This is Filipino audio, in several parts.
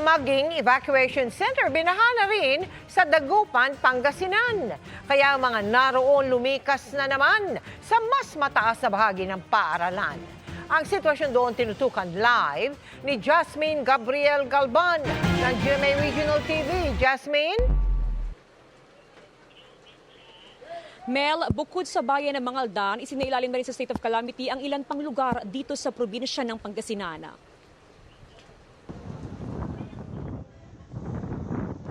Maging evacuation center binaha na rin sa Dagupan, Pangasinan. Kaya ang mga naroon lumikas na naman sa mas mataas na bahagi ng paaralan. Ang sitwasyon doon tinutukan live ni Jasmine Gabriel Galban ng GMA Regional TV. Jasmine? Mel, bukod sa bayan ng Mangaldan, isinailalim na rin sa state of calamity ang ilan pang lugar dito sa probinsya ng Pangasinan.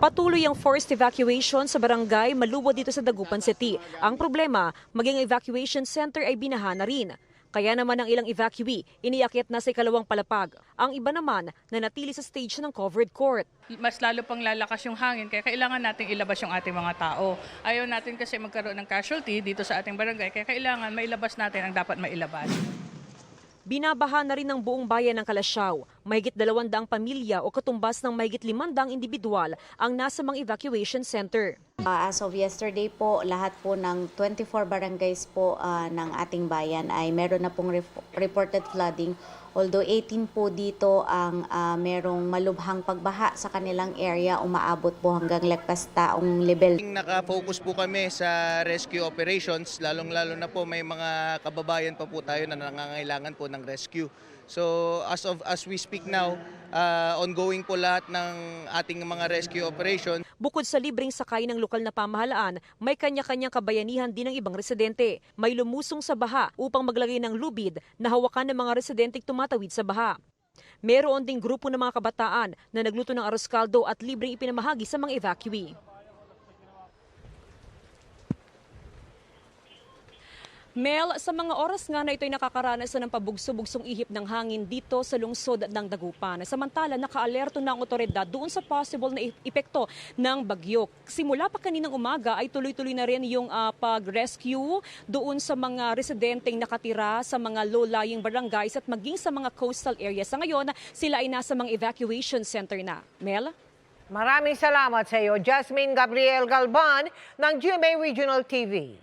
Patuloy ang forced evacuation sa barangay Maluwa dito sa Dagupan City. Ang problema, maging evacuation center ay binaha na rin. Kaya naman ang ilang evacuee, iniakyat na sa ikalawang palapag. Ang iba naman, nanatili sa stage ng covered court. Mas lalo pang lalakas yung hangin, kaya kailangan nating ilabas yung ating mga tao. Ayaw natin kasi magkaroon ng casualty dito sa ating barangay, kaya kailangan mailabas natin ang dapat mailabas. Binabaha na rin ng buong bayan ng Kalasyaw. Mahigit 200 pamilya o katumbas ng mahigit 500 individual ang nasa mga evacuation center. As of yesterday po, lahat po ng 24 barangays po ng ating bayan ay meron na pong reported flooding. Although 18 po dito ang merong malubhang pagbaha sa kanilang area, umaabot po hanggang lagpas taong level. Nakafocus po kami sa rescue operations, lalong-lalo na po may mga kababayan pa po tayo na nangangailangan po ng rescue. So as we speak now, ongoing po lahat ng ating mga rescue operation. Bukod sa libreng sakay ng lokal na pamahalaan, may kanya-kanyang kabayanihan din ng ibang residente. May lumusong sa baha upang maglagay ng lubid na hawakan ng mga residenteng tumatawid sa baha. Meron ding grupo ng mga kabataan na nagluto ng arroz caldo at libreng ipinamahagi sa mga evacuee. Mel, sa mga oras nga na ito'y nakakaranas ng pabugso-bugsong ihip ng hangin dito sa lungsod ng Dagupan. Samantala, naka-alerto na ang otoridad doon sa possible na epekto ng bagyo. Simula pa kaninang umaga ay tuloy-tuloy na rin yung pag-rescue doon sa mga residenteng nakatira sa mga low-lying barangays at maging sa mga coastal areas. Sa ngayon, sila ay nasa mga evacuation center na. Mel? Maraming salamat sa iyo, Jasmine Gabriel Galban ng GMA Regional TV.